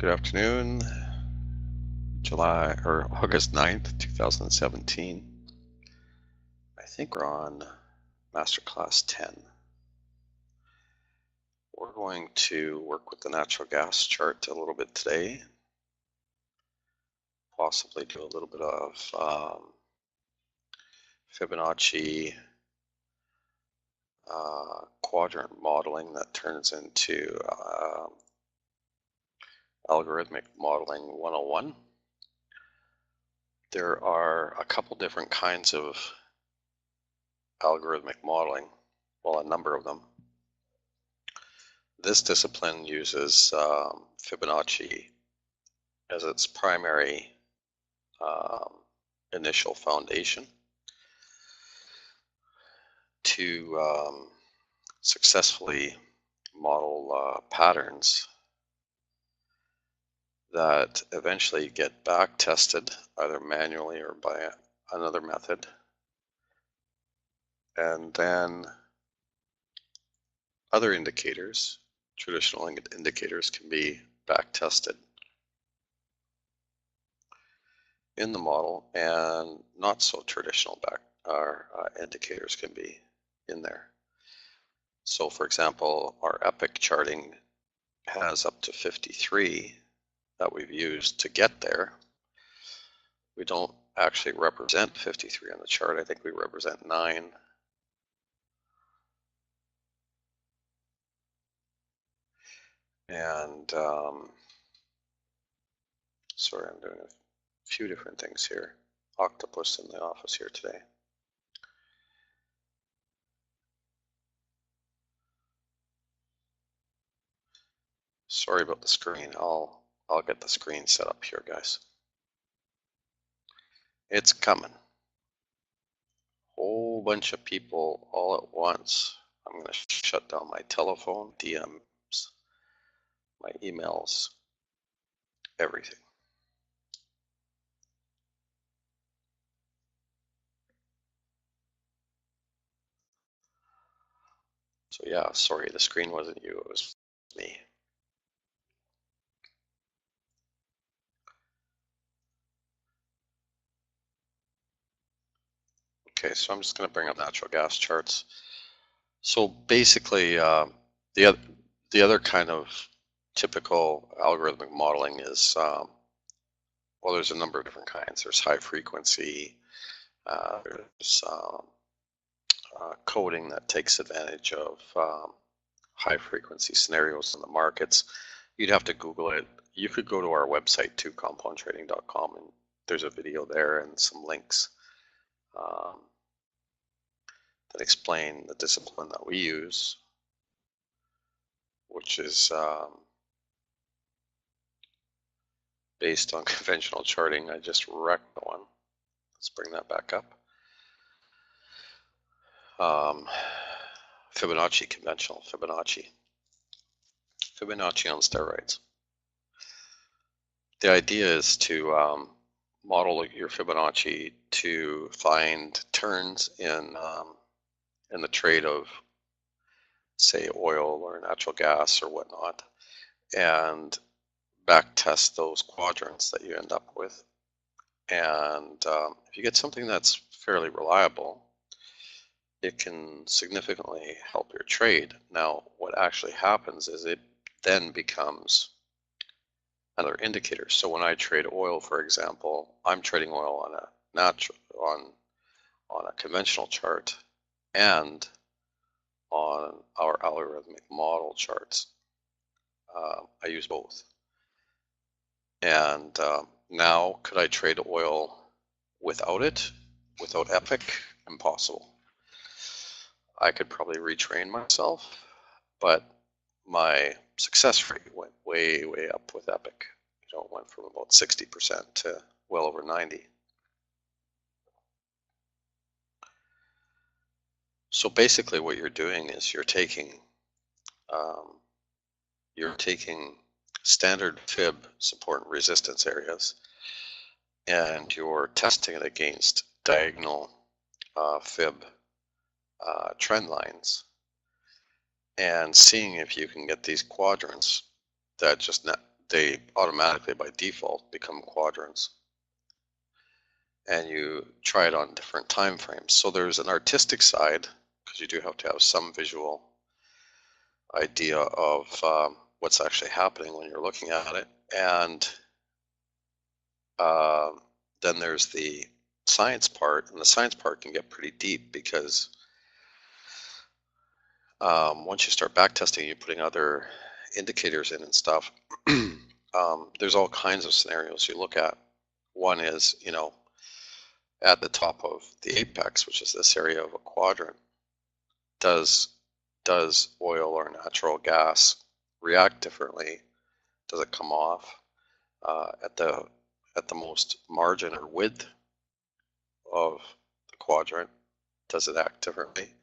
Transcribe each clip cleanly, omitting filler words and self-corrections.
Good afternoon, August 9th, 2017. I think we're on Masterclass 10. We're going to work with the natural gas chart a little bit today, possibly do a little bit of Fibonacci quadrant modeling that turns into algorithmic modeling 101. There are a couple different kinds of algorithmic modeling, well, a number of them. This discipline uses Fibonacci as its primary initial foundation to successfully model patterns that eventually get back tested either manually or by another method, and then other indicators, traditional indicators, can be back tested in the model, and not so traditional indicators can be in there. So for example, our epoch charting has up to 53 that we've used to get there. We don't actually represent 53 on the chart. I think we represent 9. And sorry, I'm doing a few different things here. Octopus in the office here today. Sorry about the screen. I'll get the screen set up here, guys. It's coming. Whole bunch of people all at once. I'm going to shut down my telephone, DMs, my emails, everything. So yeah, sorry, the screen wasn't you, it was me. Okay, so I'm just going to bring up natural gas charts. So basically, the other kind of typical algorithmic modeling is, well, there's a number of different kinds. There's high frequency, there's coding that takes advantage of high frequency scenarios in the markets. You'd have to Google it. You could go to our website too, compoundtrading.com, and there's a video there and some links that explain the discipline that we use, which is based on conventional charting. I just wrecked one. Let's bring that back up. Fibonacci, conventional Fibonacci. Fibonacci on steroids. The idea is to model your Fibonacci to find turns in the trade of, say, oil or natural gas or whatnot, and back test those quadrants that you end up with. And if you get something that's fairly reliable, it can significantly help your trade. Now, what actually happens is it then becomes another indicator. So when I trade oil, for example, I'm trading oil on a conventional chart and on our algorithmic model charts. I use both. And now, could I trade oil without it? Without Epoch? Impossible. I could probably retrain myself, but my success rate went way, way up with Epoch. You know, it went from about 60% to well over 90. So basically what you're doing is you're taking standard fib support and resistance areas, and you're testing it against diagonal fib trend lines, and seeing if you can get these quadrants that they automatically by default become quadrants. And you try it on different time frames. So there's an artistic side, because you do have to have some visual idea of what's actually happening when you're looking at it. And then there's the science part, and the science part can get pretty deep because once you start backtesting, you're putting other indicators in and stuff. There's all kinds of scenarios you look at. One is, you know, at the top of the apex, which is this area of a quadrant, does oil or natural gas react differently? Does it come off at the most margin or width of the quadrant? Does it act differently?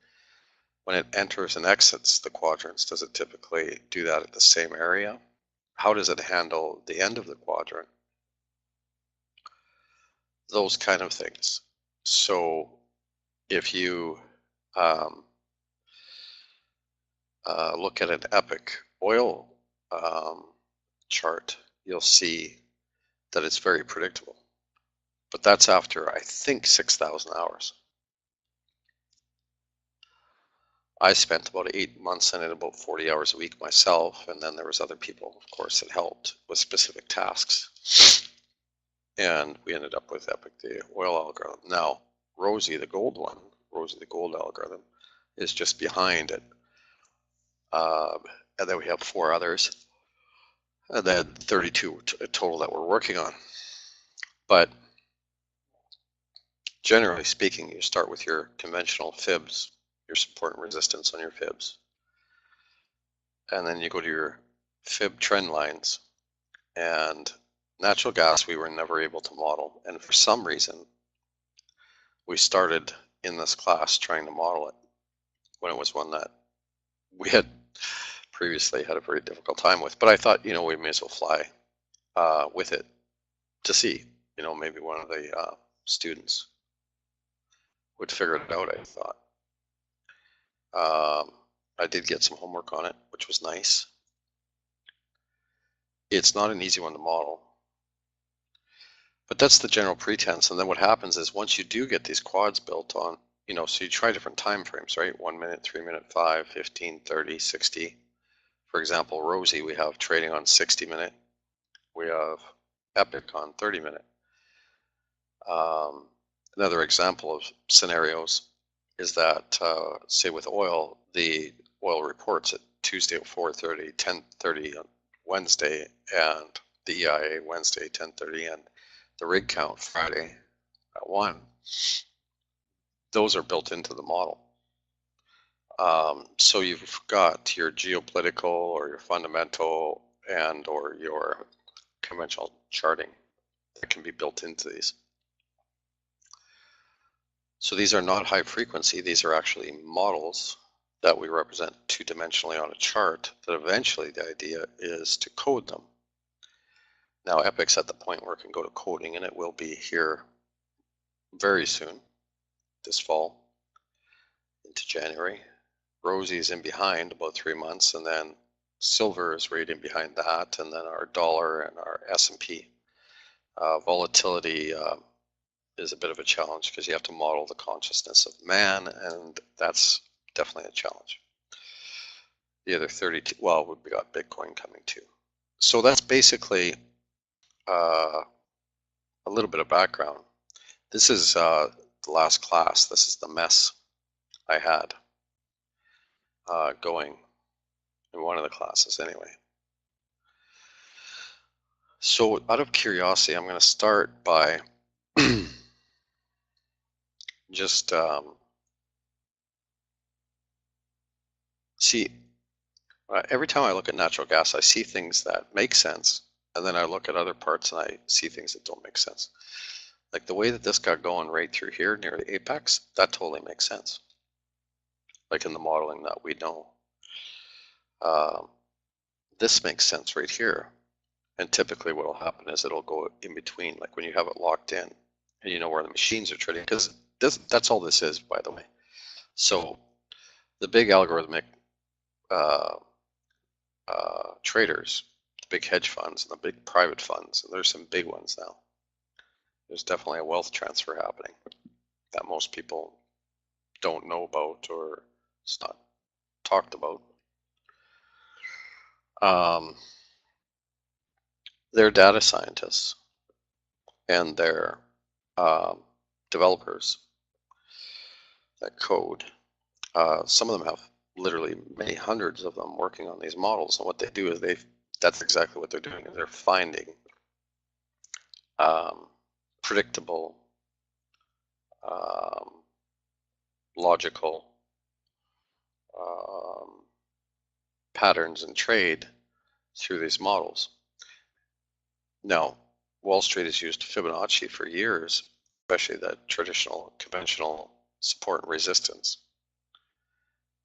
When it enters and exits the quadrants, does it typically do that at the same area? How does it handle the end of the quadrant? Those kind of things. So if you look at an epic oil chart, you'll see that it's very predictable. But that's after, I think, 6,000 hours. I spent about 8 months in it, about 40 hours a week myself, and then there was other people, of course, that helped with specific tasks. And we ended up with Epic, the oil algorithm. Now, Rosie, the gold one, Rosie, the gold algorithm, is just behind it. And then we have 4 others, and then 32 total that we're working on. But generally speaking, you start with your conventional fibs, your support and resistance on your fibs. And then you go to your fib trend lines. And natural gas, we were never able to model. And for some reason, we started in this class trying to model it when it was one that we had previously had a very difficult time with. But I thought, you know, we may as well fly with it to see, you know, maybe one of the students would figure it out, I thought. I did get some homework on it, which was nice. It's not an easy one to model, but that's the general pretense. And then what happens is once you do get these quads built on, you know, so you try different time frames, right? 1 minute, 3 minute, 5, 15, 30, 60. For example, Rosie, we have trading on 60 minute. We have Epic on 30 minute. Another example of scenarios is that, say with oil, the oil reports at Tuesday at 4:30, 10:30 on Wednesday, and the EIA Wednesday 10:30, and the rig count Friday at 1. Those are built into the model. So you've got your geopolitical or your fundamental and or your conventional charting that can be built into these. So these are not high frequency, these are actually models that we represent 2-dimensionally on a chart, that eventually the idea is to code them. Now Epic's at the point where it can go to coding, and it will be here very soon, this fall into January. Rosie's in behind about 3 months, and then silver is right in behind that, and then our dollar and our S&P. Volatility is a bit of a challenge because you have to model the consciousness of man, and that's definitely a challenge. The other 32, well, we've got Bitcoin coming too. So that's basically a little bit of background. This is the last class. This is the mess I had going in one of the classes anyway. So out of curiosity, I'm going to start by just see, every time I look at natural gas, I see things that make sense, and then I look at other parts and I see things that don't make sense. Like the way that this got going right through here near the apex, that totally makes sense. Like in the modeling that we know. This makes sense right here. And typically what will happen is it'll go in between, like when you have it locked in and you know where the machines are trading, because that's all this is, by the way. So the big algorithmic traders, big hedge funds and the big private funds, and there's some big ones now. There's definitely a wealth transfer happening that most people don't know about, or it's not talked about. They're data scientists and they're developers that code. Some of them have literally many hundreds of them working on these models, and what they do is that's exactly what they're doing, is they're finding predictable, logical patterns in trade through these models. Now, Wall Street has used Fibonacci for years, especially that traditional, conventional support and resistance,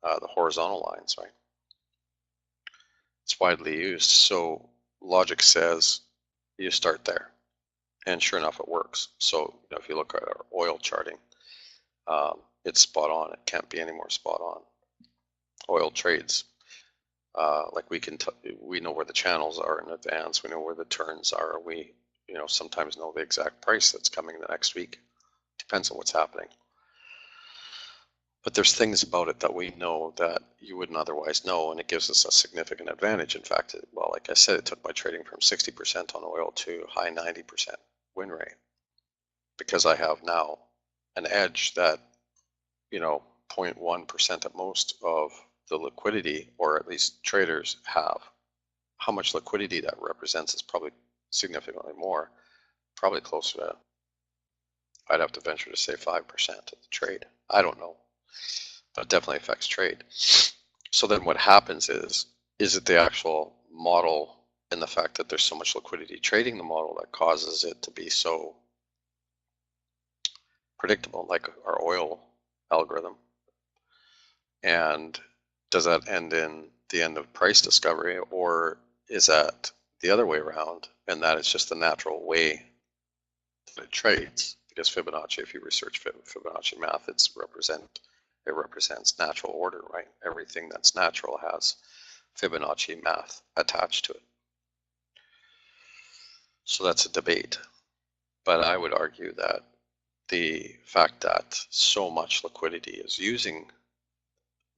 the horizontal lines, right? It's widely used. So logic says you start there, and sure enough, it works. So if you look at our oil charting, it's spot on. It can't be any more spot on. Oil trades. Like we know where the channels are in advance. We know where the turns are. We, sometimes know the exact price that's coming the next week. Depends on what's happening. But there's things about it that we know that you wouldn't otherwise know, and it gives us a significant advantage. In fact, well, like I said, it took my trading from 60% on oil to high 90% win rate, because I have now an edge that, 0.1% at most of the liquidity, or at least traders have. How much liquidity that represents is probably significantly more, probably closer to, I'd have to venture to say 5% of the trade. I don't know, but it definitely affects trade. So then what happens is it the actual model and the fact that there's so much liquidity trading the model that causes it to be so predictable, like our oil algorithm? And does that end in the end of price discovery, or is that the other way around, and that it's just the natural way that it trades? Because Fibonacci, if you research Fibonacci math, it represents natural order, right? Everything that's natural has Fibonacci math attached to it. So that's a debate. But I would argue that the fact that so much liquidity is using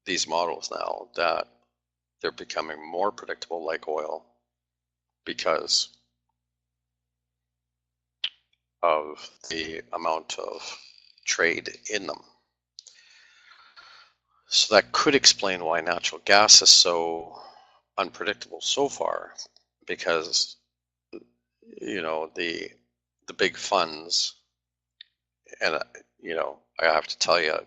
these models now, that they're becoming more predictable, like oil, because of the amount of trade in them. So that could explain why natural gas is so unpredictable so far, because the big funds, and I have to tell you,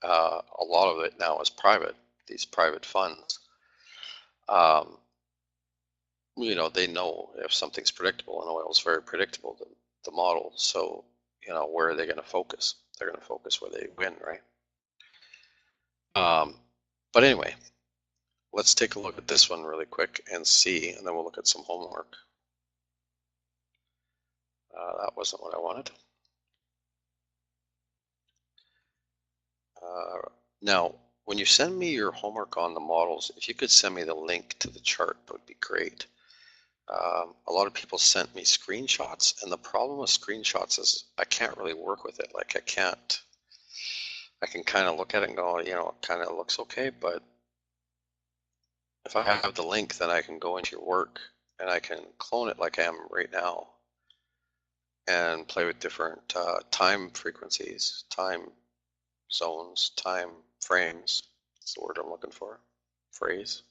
a lot of it now is private. These private funds, they know if something's predictable, and oil is very predictable, the model. So where are they going to focus? They're going to focus where they win, right? But anyway, let's take a look at this one really quick and see, and then we'll look at some homework. That wasn't what I wanted. Now, when you send me your homework on the models, if you could send me the link to the chart, that would be great. A lot of people sent me screenshots, and the problem with screenshots is I can't really work with it. Like I can kind of look at it and go, it kind of looks okay, but if I have the link, then I can go into your work and I can clone it like I am right now and play with different time frequencies, time zones, time frames. That's the word I'm looking for, phrase.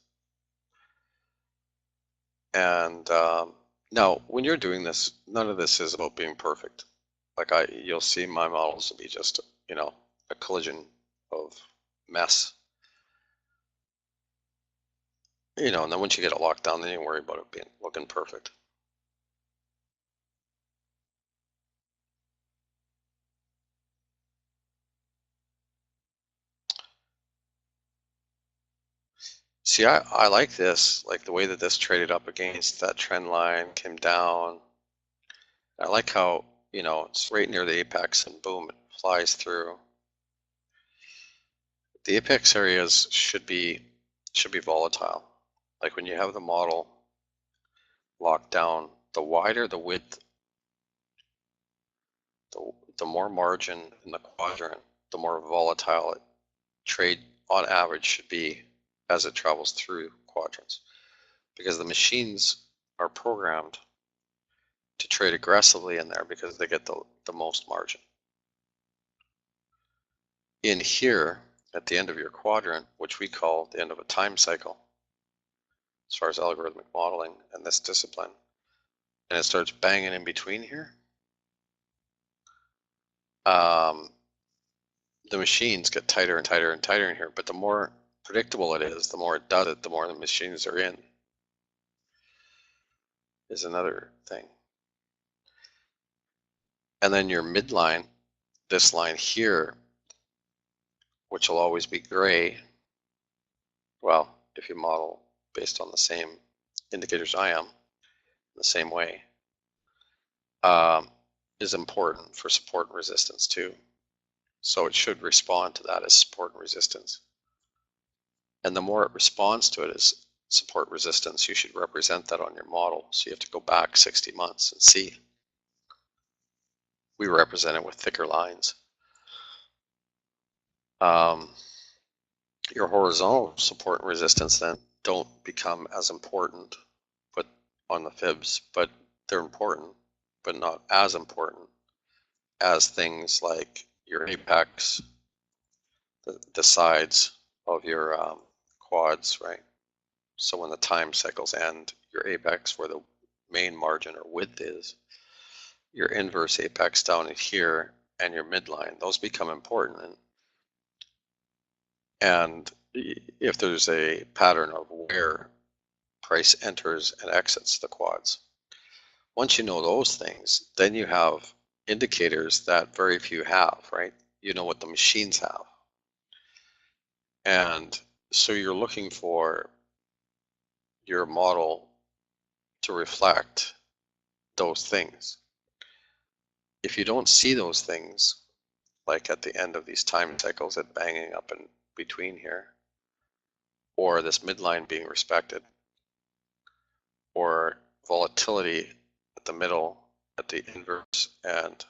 And now, when you're doing this, none of this is about being perfect. Like you'll see my models will be just, a collision of mess. And then once you get it locked down, then you worry about it looking perfect. See, I like this, like the way that this traded up against that trend line, came down. I like how, it's right near the apex and boom, it flies through. The apex areas should be volatile. Like when you have the model locked down, the wider the width, the more margin in the quadrant, the more volatile trade on average should be as it travels through quadrants, because the machines are programmed to trade aggressively in there because they get the most margin. In here, at the end of your quadrant, which we call the end of a time cycle, as far as algorithmic modeling and this discipline, and it starts banging in between here, the machines get tighter and tighter and tighter in here, but the more predictable it is, the more it does it, the more the machines are in, is another thing. And then your midline, this line here, which will always be gray, well, if you model based on the same indicators I am, the same way, is important for support and resistance too. So it should respond to that as support and resistance. And the more it responds to it as support resistance, you should represent that on your model. So you have to go back 60 months and see. We represent it with thicker lines. Your horizontal support and resistance then don't become as important but on the fibs, but they're important, but not as important as things like your apex, the sides of your quads, right? So when the time cycles end, your apex, where the main margin or width is, your inverse apex down in here, and your midline, those become important. And if there's a pattern of where price enters and exits the quads, once you know those things, then you have indicators that very few have, right? You know what the machines have. And so you're looking for your model to reflect those things. If you don't see those things, like at the end of these time cycles, it banging up in between here, or this midline being respected, or volatility at the middle, at the inverse and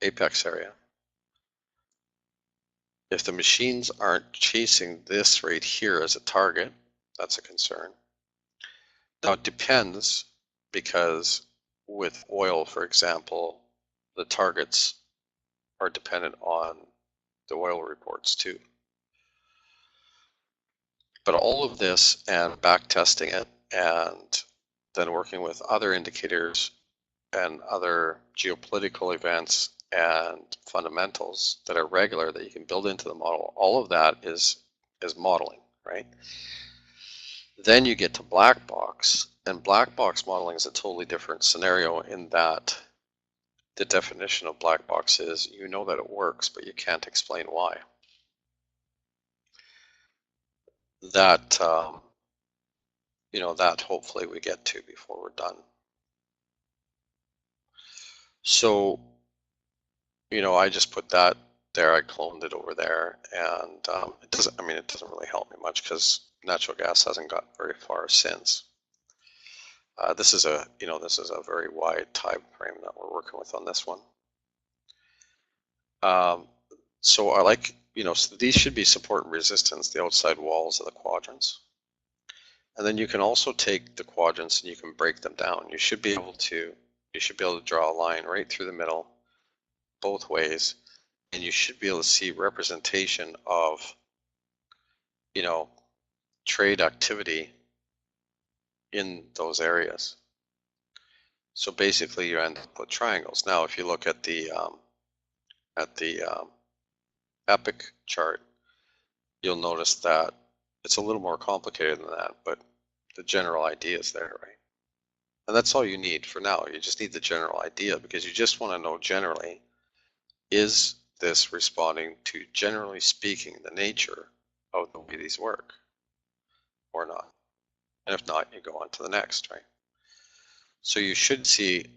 apex area. If the machines aren't chasing this right here as a target, that's a concern. Now it depends, because with oil, for example, the targets are dependent on the oil reports too. But all of this and back testing it and then working with other indicators and other geopolitical events and fundamentals that are regular that you can build into the model, all of that is modeling, right? Then you get to black box, and black box modeling is a totally different scenario in that the definition of black box is you know that it works, but you can't explain why. That, you know, that hopefully we get to before we're done. So, you know, I just put that there, I cloned it over there, and it doesn't, I mean, it doesn't really help me much because natural gas hasn't got very far since. This is a, you know, this is a very wide time frame that we're working with on this one. So I like, you know, so these should be support and resistance, the outside walls of the quadrants. And then you can also take the quadrants and you can break them down. You should be able to draw a line right through the middle, both ways, and you should be able to see representation of, you know, trade activity in those areas. So basically you end up with triangles. Now if you look at the epic chart, you'll notice that it's a little more complicated than that, but the general idea is there, right? And that's all you need for now. You just need the general idea, because you just want to know generally, is this responding to, generally speaking, the nature of the way these work or not? And if not, you go on to the next, right? So you should see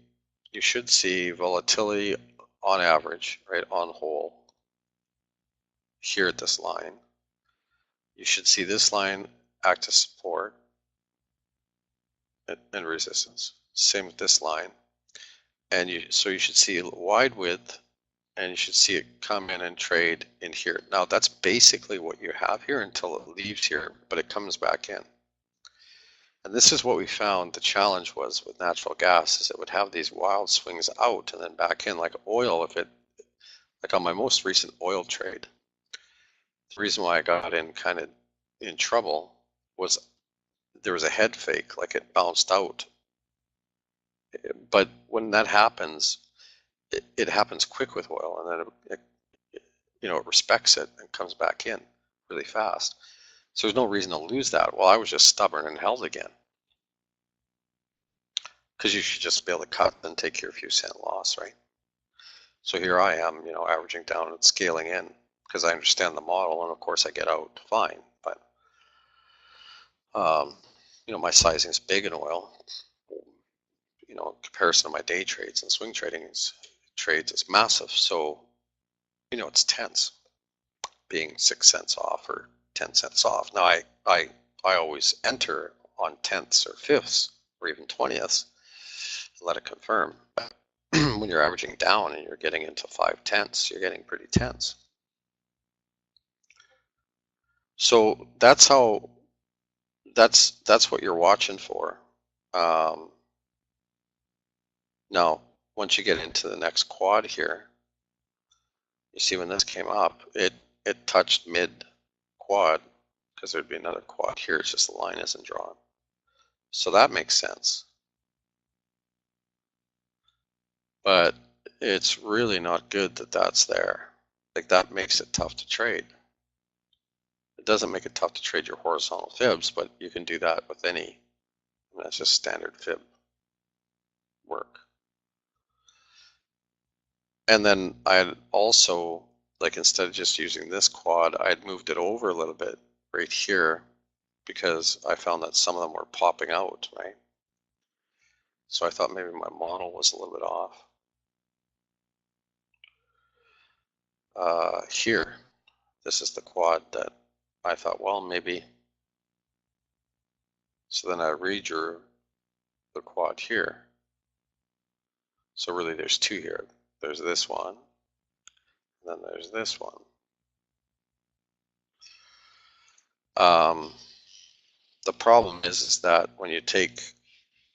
volatility on average, right, on whole, here at this line. You should see this line act as support and resistance. Same with this line. And so you should see a wide width, and you should see it come in and trade in here. Now that's basically what you have here until it leaves here, but it comes back in. And this is what we found the challenge was with natural gas, is it would have these wild swings out and then back in. Like oil, like on my most recent oil trade, the reason why I got in kind of in trouble was there was a head fake, like it bounced out. But when that happens, it happens quick with oil, and then it respects it and comes back in really fast. So there's no reason to lose that. Well, I was just stubborn and held again, because you should just be able to cut and take your few cent loss, right? So here I am, averaging down and scaling in because I understand the model, and of course I get out fine. But my sizing is big in oil. In comparison to my day trades and swing trades, it's massive. So it's tense, being 6 cents off or 10 cents off. Now I always enter on tenths or fifths or even 20ths and let it confirm. But when you're averaging down and you're getting into 5/10ths, you're getting pretty tense. So that's what you're watching for. Now, once you get into the next quad here, you see when this came up, it touched mid quad, because there'd be another quad here. It's just the line isn't drawn. So that makes sense. But it's really not good that that's there. Like, that makes it tough to trade. It doesn't make it tough to trade your horizontal fibs, but you can do that with any. That's just standard fib work. And then I'd also, like, instead of just using this quad, I'd moved it over a little bit right here, because I found that some of them were popping out, right? So I thought maybe my model was a little bit off. Here, this is the quad that I thought, well, maybe. So then I redrew the quad here. So really there's two here. There's this one, and then there's this one. The problem is that when you take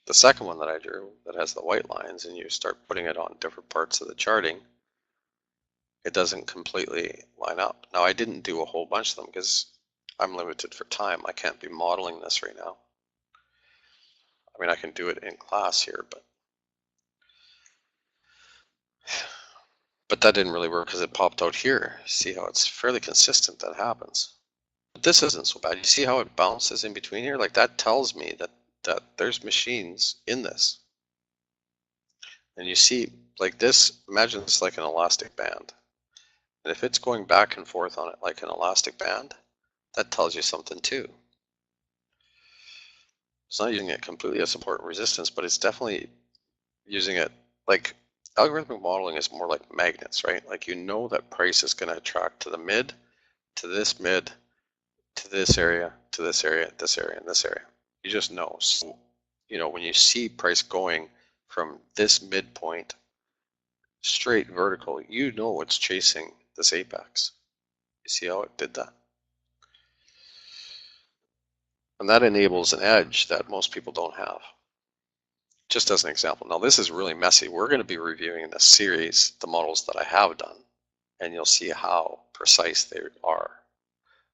the second one that I drew that has the white lines and you start putting it on different parts of the charting, it doesn't completely line up. Now, I didn't do a whole bunch of them because I'm limited for time. I can't be modeling this right now. I mean, I can do it in class here, but that didn't really work because it popped out here. See how it's fairly consistent that happens. But this isn't so bad. You see how it bounces in between here? Like, that tells me that there's machines in this. And you see, like this, imagine it's like an elastic band. And if it's going back and forth on it like an elastic band, that tells you something too. It's not using it completely as support and resistance, but it's definitely using it like algorithmic modeling is more like magnets, right? Like, that price is going to attract to the mid, to this mid, to this area, to this area, this area, and this area. You just know. So, when you see price going from this midpoint straight vertical, it's chasing this apex. You see how it did that? And that enables an edge that most people don't have. Just as an example. Now, this is really messy. We're going to be reviewing in this series the models that I have done, and you'll see how precise they are.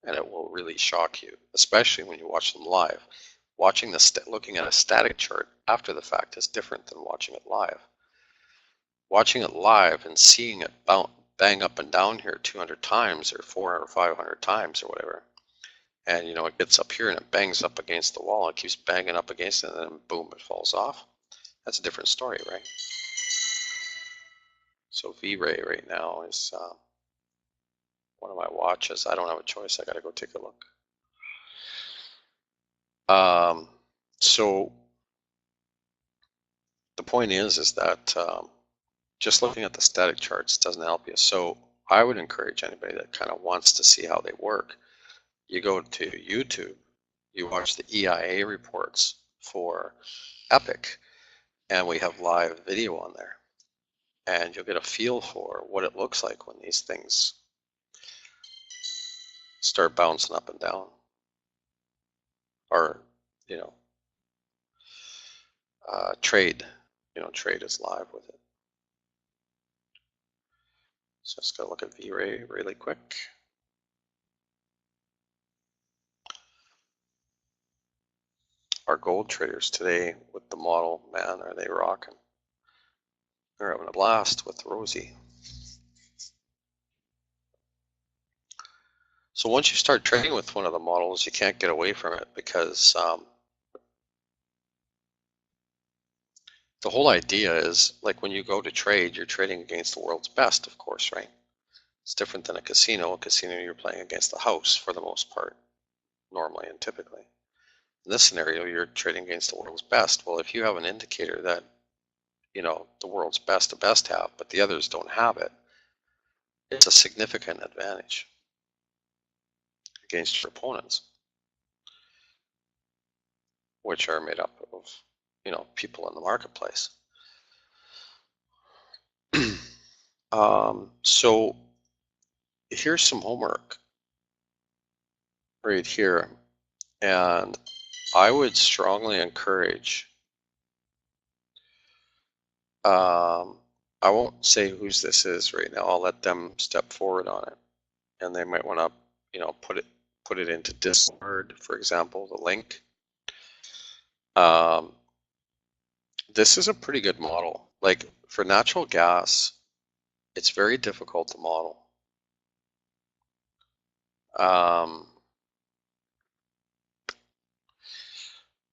And it will really shock you, especially when you watch them live. Looking at a static chart after the fact is different than watching it live. Watching it live and seeing it bang up and down here 200 times or 400 or 500 times or whatever, and it gets up here and it bangs up against the wall and it keeps banging up against it, and then boom, it falls off. That's a different story, right? So V-Ray right now is one of my watches. I don't have a choice. I got to go take a look. So the point is that just looking at the static charts doesn't help you. So I would encourage anybody that kind of wants to see how they work. You go to YouTube, you watch the EIA reports for Epic, and we have live video on there, and you'll get a feel for what it looks like when these things start bouncing up and down, or trade. Trade is live with it. So let's go look at V-Ray really quick. Our gold traders today with the model, man, are they rocking? They're having a blast with Rosie. So once you start trading with one of the models, you can't get away from it, because the whole idea is, like, when you go to trade, you're trading against the world's best, of course, right? It's different than a casino. A casino, you're playing against the house for the most part, normally and typically. In this scenario, you're trading against the world's best. Well, if you have an indicator that, the world's best have, but the others don't have it, it's a significant advantage against your opponents, which are made up of, people in the marketplace. So here's some homework right here, and I would strongly encourage, I won't say whose this is right now. I'll let them step forward on it, and they might want to, put it into Discord, for example, the link. This is a pretty good model. Like, for natural gas, it's very difficult to model.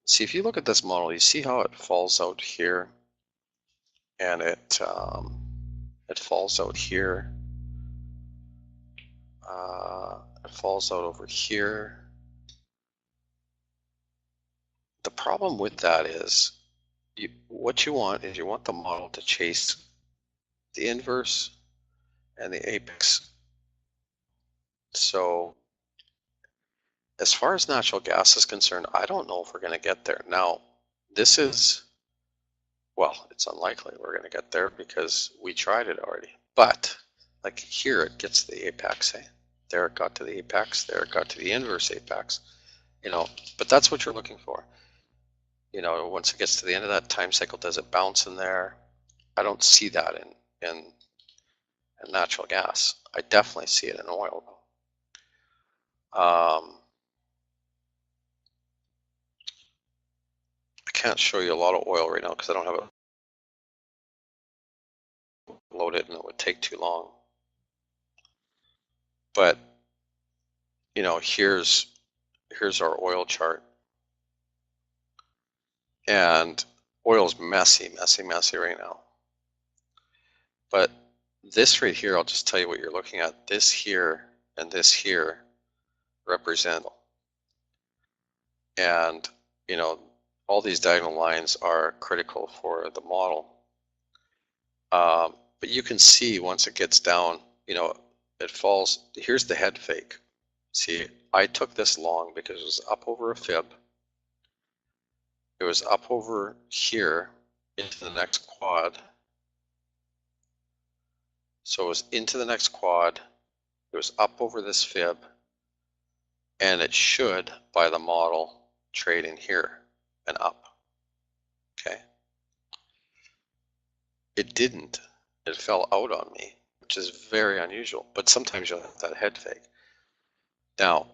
See, if you look at this model, you see how it falls out here, and it falls out here. It falls out over here. The problem with that is, what you want is, you want the model to chase the inverse and the apex. So as far as natural gas is concerned, I don't know if we're going to get there. Now, this is, well, it's unlikely we're going to get there, because we tried it already. But like here, it gets to the apex. There it got to the apex. There it got to the inverse apex. But that's what you're looking for. Once it gets to the end of that time cycle, does it bounce in there? I don't see that in natural gas. I definitely see it in oil, though. I can't show you a lot of oil right now because I don't have it loaded, and it would take too long. But here's our oil chart, and oil's messy right now. But this right here, I'll just tell you what you're looking at. This here and this here represent, and all these diagonal lines are critical for the model. But you can see, once it gets down, it falls. Here's the head fake. See, I took this long because it was up over a fib. It was up over here into the next quad. So it was into the next quad. It was up over this fib, and it should, by the model, trade in here and up. Okay. It didn't. It fell out on me, which is very unusual. But sometimes you'll have that head fake. Now,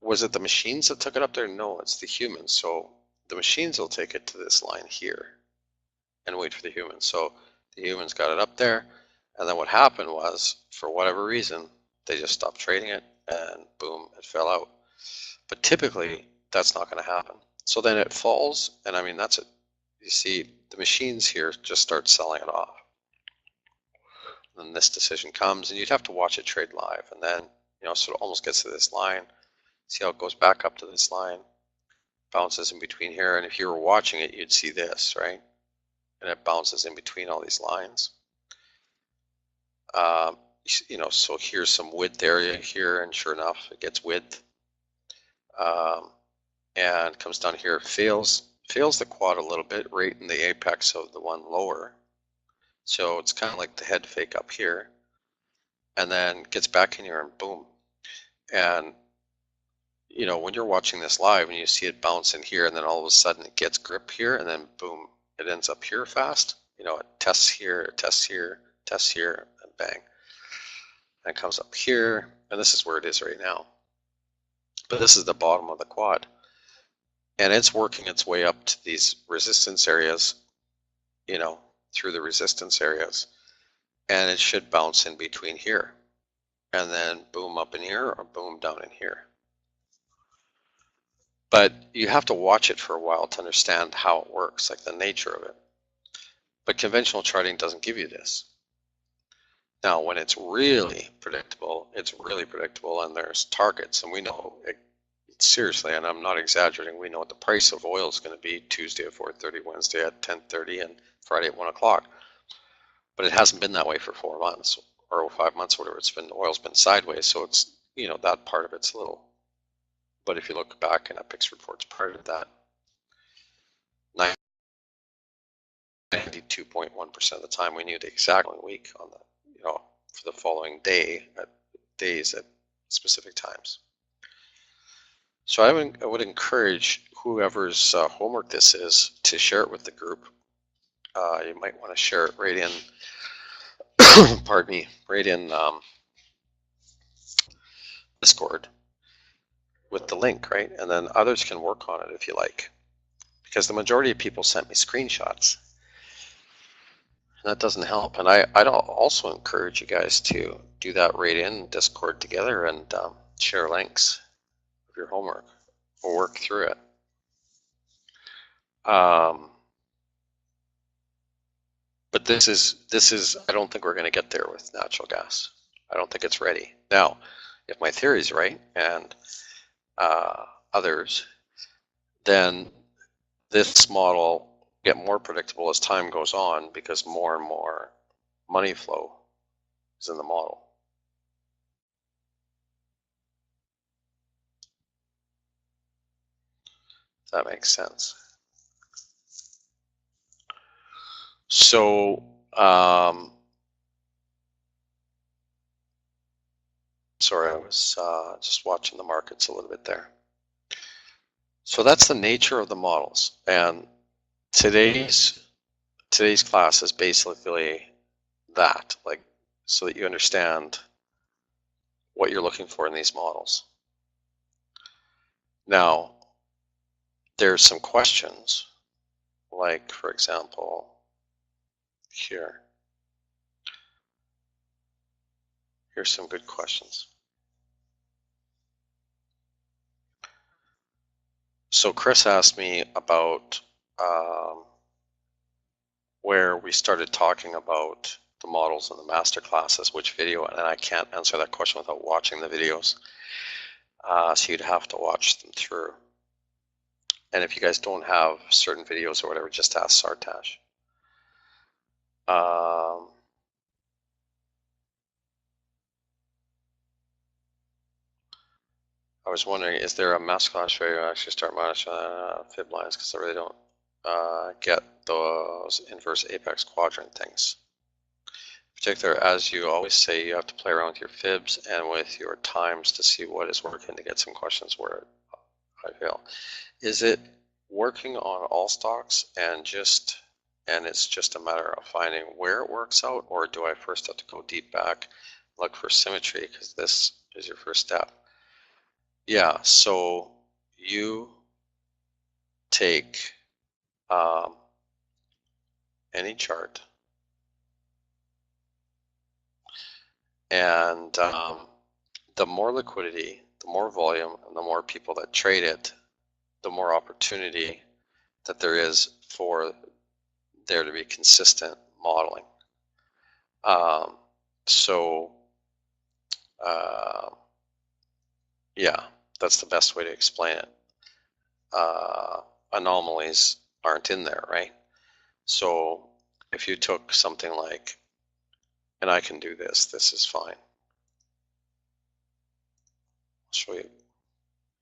was it the machines that took it up there? No, it's the humans. So the machines will take it to this line here and wait for the humans. So the humans got it up there, and then what happened was, for whatever reason, they just stopped trading it, and boom, it fell out. But typically, that's not going to happen. So then it falls, and I mean, that's it. You see, the machines here just start selling it off. Then this decision comes, and you'd have to watch it trade live, and then, so it almost gets to this line. See how it goes back up to this line, bounces in between here, and if you were watching it, you'd see this, right? And it bounces in between all these lines. So here's some width area here, and sure enough, it gets width. And quad comes down here, fails the quad a little bit right in the apex of the one lower. So it's kind of like the head fake up here, and then gets back in here and boom. And you know, when you're watching this live and you see it bounce in here and then all of a sudden it gets grip here and then boom, it ends up here fast. You know, it tests here, tests here, tests here, and bang. And it comes up here, and this is where it is right now. But this is the bottom of the quad. And it's working its way up to these resistance areas, you know, through the resistance areas. And it should bounce in between here. And then boom up in here or boom down in here. But you have to watch it for a while to understand how it works, like the nature of it. But conventional charting doesn't give you this. Now, when it's really predictable, and there's targets, and we know it, seriously, and I'm not exaggerating, we know what the price of oil is going to be Tuesday at 4:30, Wednesday at 10:30, and Friday at 1 o'clock. But it hasn't been that way for 4 months or 5 months, whatever it's been. Oil's been sideways, so it's, you know, that part of it's a little. But if you look back in Epix reports prior to that, 92.1% of the time we knew the exact week on the, you know, for the following day at days at specific times. So I would encourage whoever's homework this is to share it with the group. You might want to share it right in, pardon me, right in Discord with the link, right? And then others can work on it if you like. Because the majority of people sent me screenshots. And that doesn't help. And I'd also encourage you guys to do that right in Discord together and share links of your homework. We'll work through it. But this is I don't think we're going to get there with natural gas. I don't think it's ready. Now, if my theory is right and others, then this model get more predictable as time goes on because more and more money flow is in the model. If that makes sense. So, sorry, I was just watching the markets a little bit there. So that's the nature of the models, and today's class is basically that, like, so that you understand what you're looking for in these models. Now, there's some questions, like, for example, here. Here's some good questions. So Chris asked me about where we started talking about the models in the master classes, which video, and I can't answer that question without watching the videos. So you'd have to watch them through. And if you guys don't have certain videos or whatever, just ask Sartash. I was wondering, is there a master class where you actually start monitoring fib lines, because I really don't get those inverse apex quadrant things. In particular, as you always say, you have to play around with your fibs and with your times to see what is working to get some questions where I fail. Is it working on all stocks and it's just a matter of finding where it works out, or do I first have to go deep back, look for symmetry, because this is your first step? Yeah, so you take any chart and the more liquidity, the more volume, and the more people that trade it, the more opportunity that there is for there to be consistent modeling. Yeah, that's the best way to explain it. Anomalies aren't in there, right? So if you took something like, and I can do this is fine. I'll show you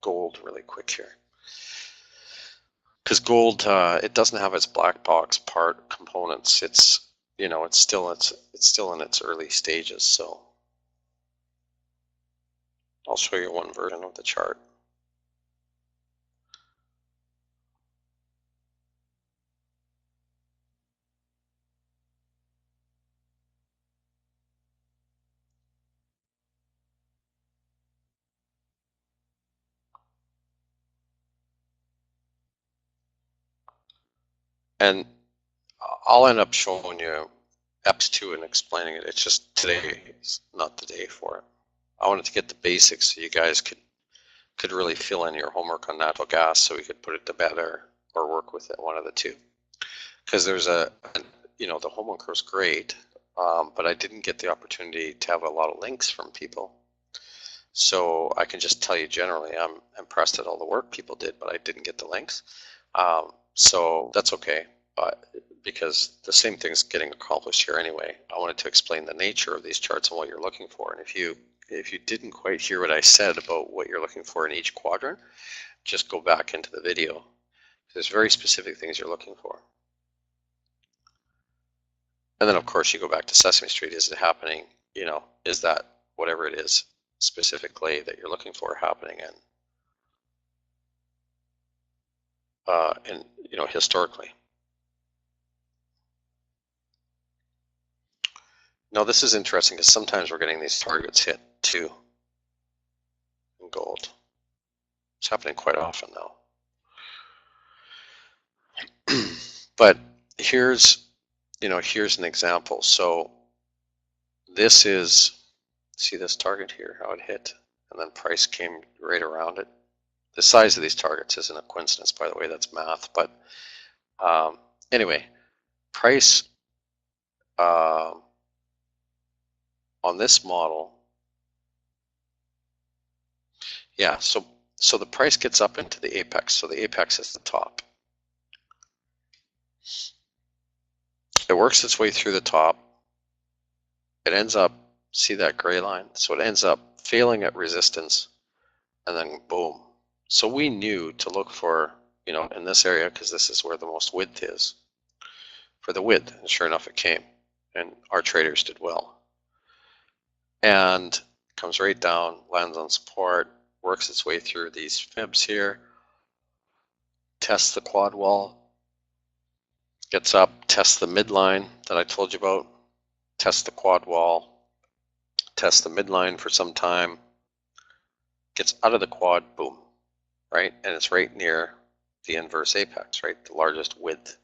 gold really quick here. because gold, it doesn't have its black box part components. It's, you know, it's still in its early stages. So I'll show you one version of the chart. And I'll end up showing you EPS2 and explaining it. It's just today is not the day for it. I wanted to get the basics so you guys could really fill in your homework on natural gas, so we could put it to bed or work with it, one of the two. Because there's you know, the homework was great, but I didn't get the opportunity to have a lot of links from people. So I can just tell you generally, I'm impressed at all the work people did, but I didn't get the links. So that's okay, because the same thing's getting accomplished here anyway. I wanted to explain the nature of these charts and what you're looking for. And if you didn't quite hear what I said about what you're looking for in each quadrant, just go back into the video. There's very specific things you're looking for. And then of course you go back to Sesame Street. Is it happening, you know, is that whatever it is specifically that you're looking for happening in you know, historically. Now this is interesting because sometimes we're getting these targets hit too in gold. It's happening quite often now. But here's, you know, here's an example. So this is, see this target here, how it hit, and then price came right around it. The size of these targets isn't a coincidence, by the way, that's math. But anyway, price on this model, yeah, so the price gets up into the apex. So the apex is the top. It works its way through the top. It ends up, see that gray line? So it ends up failing at resistance, and then boom. So we knew to look for, you know, in this area, because this is where the most width is, for the width, and sure enough it came, and our traders did well. And comes right down, lands on support, works its way through these fibs here, tests the quad wall, gets up, tests the midline that I told you about, tests the quad wall, tests the midline for some time, gets out of the quad, boom, right? And it's right near the inverse apex, right? The largest width.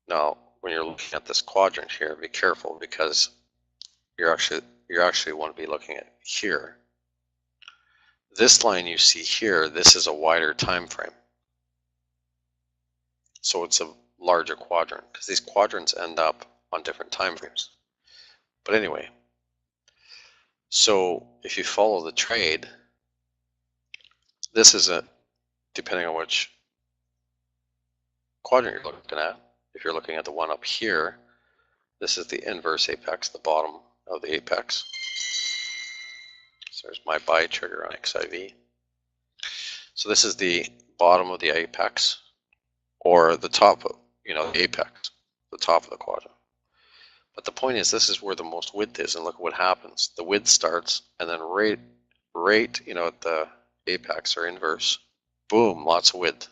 Now, when you're looking at this quadrant here, be careful, because you actually want to be looking at here. This line you see here, this is a wider time frame. So it's a larger quadrant, because these quadrants end up on different time frames. But anyway, so if you follow the trade, this is depending on which quadrant you're looking at. If you're looking at the one up here, this is the inverse apex, the bottom of the apex. So there's my buy trigger on XIV. So this is the bottom of the apex, or the top of, you know, the apex, the top of the quadrant. But the point is, this is where the most width is, and look what happens. The width starts, and then right, you know, at the apex or inverse, boom, lots of width.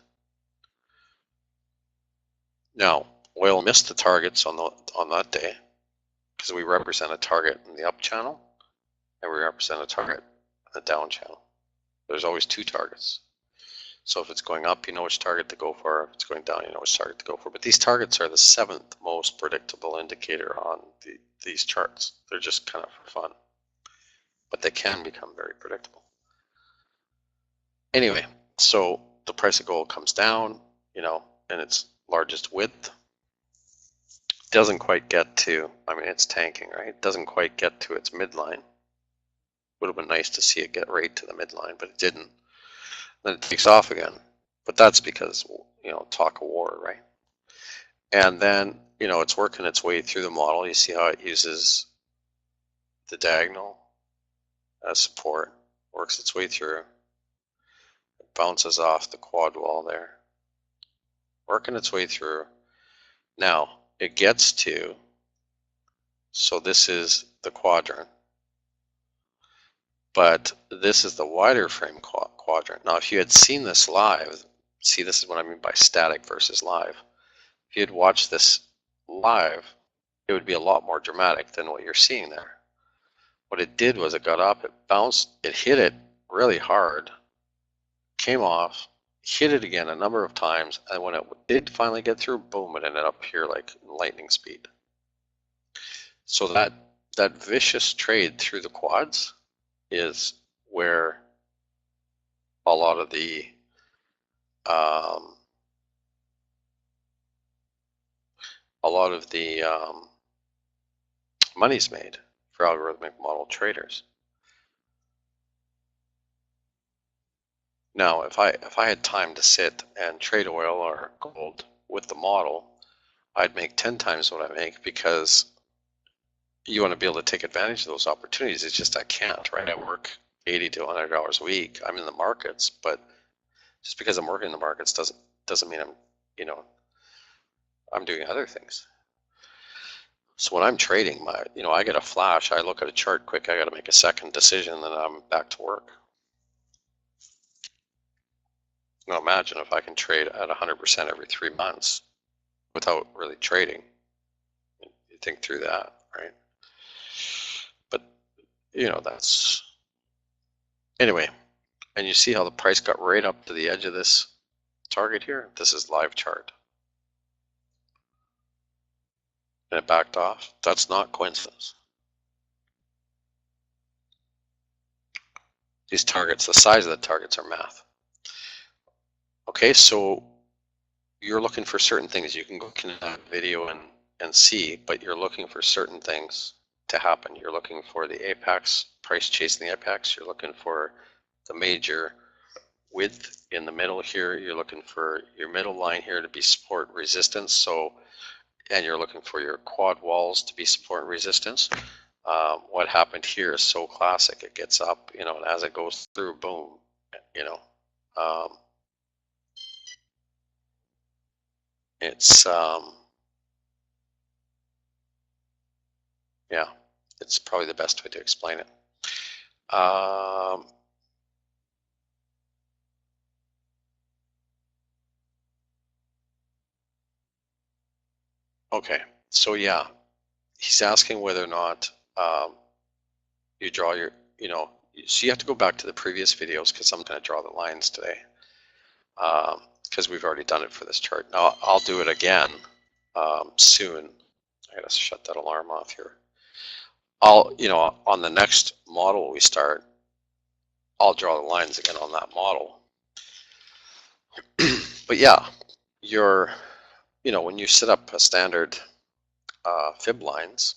Now, oil missed the targets on that day, because we represent a target in the up channel, and we represent a target in the down channel. There's always two targets. So if it's going up, you know which target to go for. If it's going down, you know which target to go for. But these targets are the 7th most predictable indicator on these charts. They're just kind of for fun, but they can become very predictable. Anyway, so the price of gold comes down, you know, in its largest width. Doesn't quite get to, I mean, it's tanking, right? It doesn't quite get to its midline. Would have been nice to see it get right to the midline, but it didn't. Then it takes off again. But that's because, you know, talk of war, right? And then, you know, it's working its way through the model. You see how it uses the diagonal as support, works its way through. bounces off the quad wall there, working its way through. Now it gets to, so this is the quadrant, but this is the wider frame quadrant. Now if you had seen this live, see, this is what I mean by static versus live. If you had watched this live, it would be a lot more dramatic than what you're seeing there. What it did was it got up, it bounced, it hit it really hard, came off, hit it again a number of times, and when it did finally get through, boom, it ended up here like lightning speed. So that vicious trade through the quads is where a lot of the money's made for algorithmic model traders. Now, if I had time to sit and trade oil or gold with the model, I'd make 10 times what I make, because you want to be able to take advantage of those opportunities. It's just I can't, right? I work 80 to 100 hours a week. I'm in the markets, but just because I'm working in the markets doesn't mean I'm doing other things. So when I'm trading, I get a flash, I look at a chart quick, I got to make a second decision, then I'm back to work. Now imagine if I can trade at 100% every 3 months without really trading. You think through that, right? But that's anyway. And you see how the price got right up to the edge of this target here? This is live chart. And it backed off. That's not coincidence. These targets, the size of the targets are math. Okay, so you're looking for certain things. You can go to that video and see, but you're looking for certain things to happen. You're looking for the apex, price chasing the apex. You're looking for the major width in the middle here. You're looking for your middle line here to be support resistance. And you're looking for your quad walls to be support and resistance. What happened here is so classic. It gets up, and as it goes through, boom, it's yeah, it's probably the best way to explain it. Okay, so yeah, he's asking whether or not you draw your, so you have to go back to the previous videos, because I'm going to draw the lines today, because we've already done it for this chart. Now I'll do it again soon. I gotta shut that alarm off here. On the next model we start, I'll draw the lines again on that model. But yeah, when you set up a standard fib lines,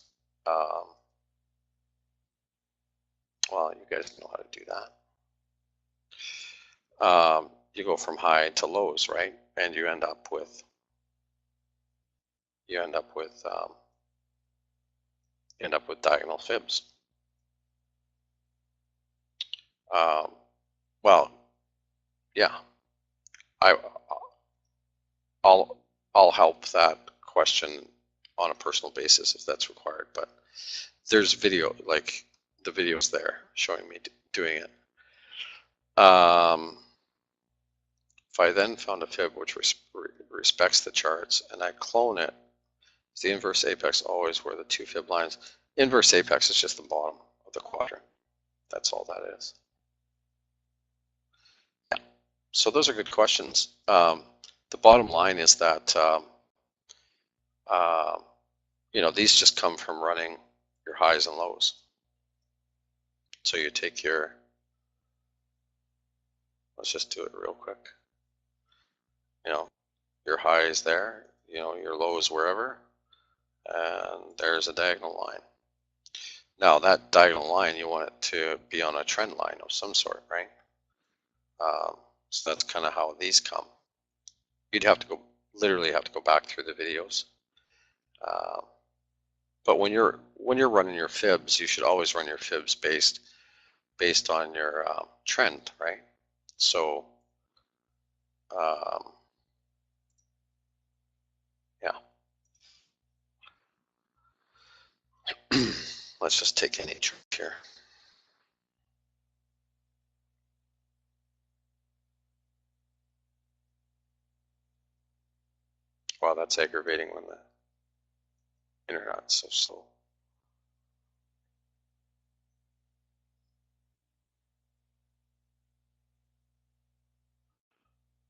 well, you guys know how to do that. You go from high to lows, right? And you end up with diagonal fibs. Well, yeah, I'll help that question on a personal basis if that's required, but there's video, like the video's there showing me doing it. If I then found a fib which respects the charts and I clone it, is the inverse apex always where the two fib lines? Inverse apex is just the bottom of the quadrant. That's all that is. Yeah. So those are good questions. The bottom line is that these just come from running your highs and lows. So you take let's just do it real quick. Your highs there, your lows wherever, and there's a diagonal line. Now that diagonal line, you want it to be on a trend line of some sort, right? So that's kind of how these come. You'd literally have to go back through the videos. But when you're running your fibs, you should always run your fibs based on your trend, right? So Yeah. Let's just take any trade here. Wow, that's aggravating when the internet's so slow.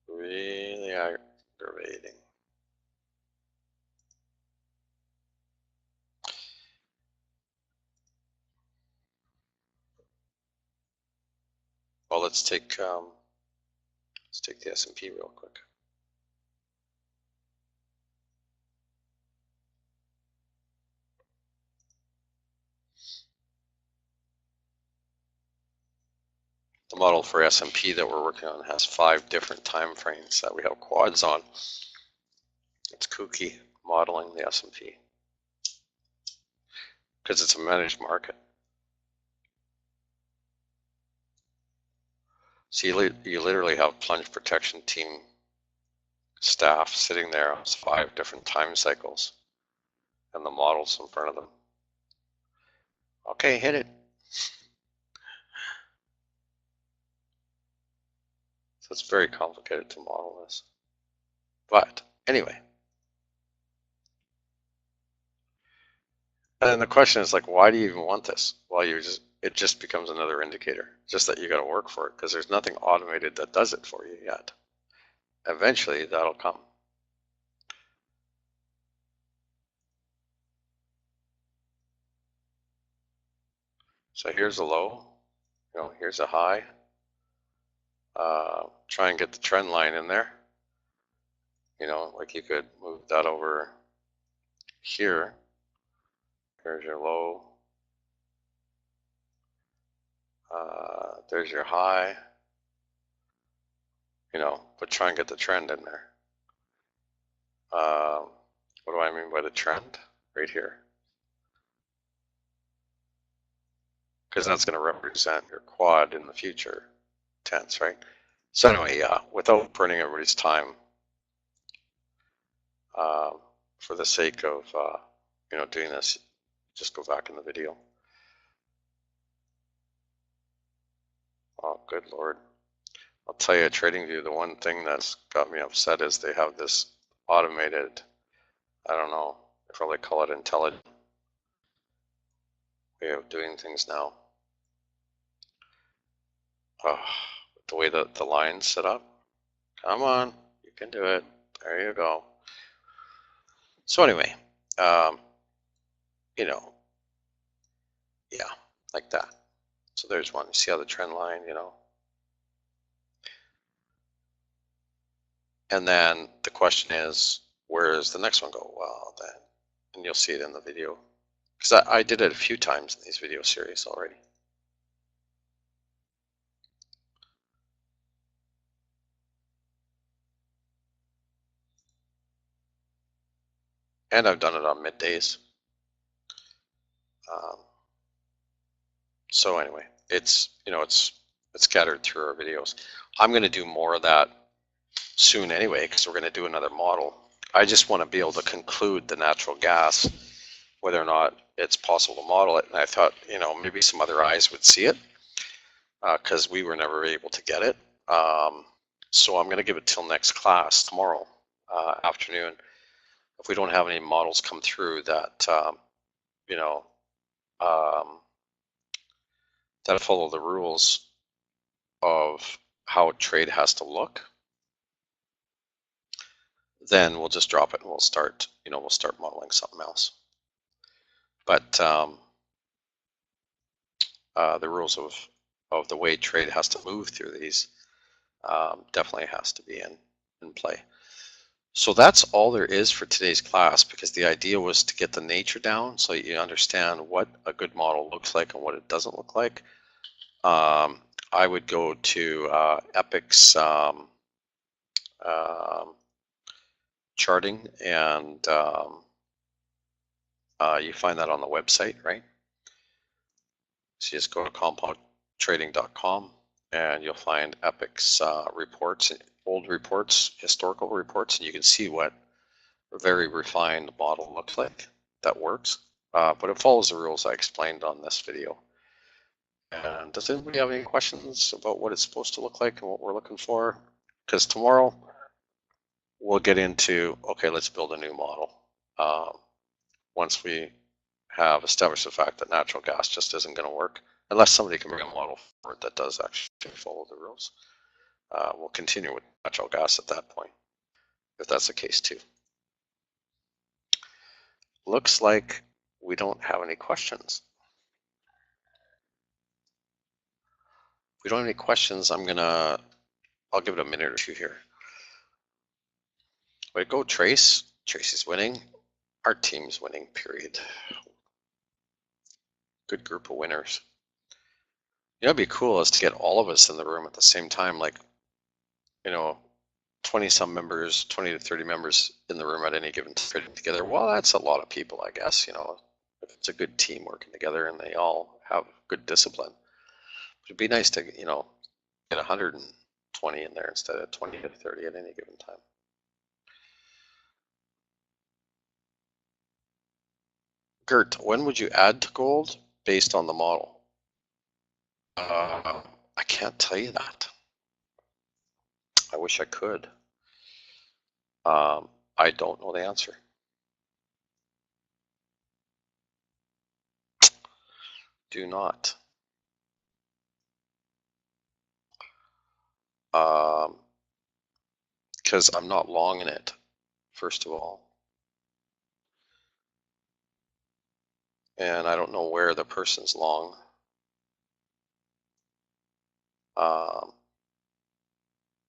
Really aggravating. Well, let's take the S&P real quick. The model for S&P that we're working on has 5 different time frames that we have quads on. It's kooky modeling the S&P because it's a managed market. So you literally have plunge protection team staff sitting there on 5 different time cycles and the models in front of them. Okay, hit it. So it's very complicated to model this. But anyway. And then the question is like, why do you even want this? Well, it just becomes another indicator. Just that you got to work for it because there's nothing automated that does it for you yet. Eventually, that'll come. So here's a low. Here's a high. Try and get the trend line in there. Like you could move that over here. Here's your low. There's your high. But try and get the trend in there. What do I mean by the trend? Right here. Because that's going to represent your quad in the future tense, right? So anyway, yeah, without burning everybody's time, for the sake of doing this, just go back in the video. Oh, good Lord. I'll tell you, TradingView, the one thing that's got me upset is they have this automated, I don't know, they probably call it intelligent way of doing things now. Oh, the way that the line's set up. Come on, you can do it. There you go. So anyway, yeah, like that. So there's one. You see how the trend line, And then the question is, where does the next one go? Well, then, and you'll see it in the video. Because I did it a few times in these video series already. And I've done it on middays. So anyway, it's scattered through our videos. I'm going to do more of that soon anyway, because we're going to do another model. I just want to be able to conclude the natural gas, whether or not it's possible to model it. And I thought, maybe some other eyes would see it, because we were never able to get it. So I'm going to give it till next class tomorrow afternoon. If we don't have any models come through that, that follow the rules of how a trade has to look, then we'll just drop it and we'll start modeling something else. But the rules of the way trade has to move through these definitely has to be in play. So that's all there is for today's class, because the idea was to get the nature down so you understand what a good model looks like and what it doesn't look like. I would go to Epic's charting, and you find that on the website, right? So you just go to compoundtrading.com and you'll find Epic's reports, old reports, historical reports, and you can see what a very refined model looks like that works. But it follows the rules I explained on this video. And does anybody have any questions about what it's supposed to look like and what we're looking for? Because tomorrow we'll get into, okay, let's build a new model. Once we have established the fact that natural gas just isn't going to work, unless somebody can bring a model for it that does actually follow the rules. We'll continue with natural gas at that point, if that's the case too. Looks like we don't have any questions. If we don't have any questions, I'll give it a minute or two here. Way to go, Trace. Tracy's winning. Our team's winning, period. Good group of winners. You know, it'd be cool is to get all of us in the room at the same time, like, 20 some members, 20 to 30 members in the room at any given time together. Well, that's a lot of people, I guess, if it's a good team working together and they all have good discipline. It'd be nice to, get 120 in there instead of 20 to 30 at any given time. Gert, when would you add to gold based on the model? I can't tell you that. I wish I could. I don't know the answer. Do not. Because I'm not long in it, first of all. And I don't know where the person's long.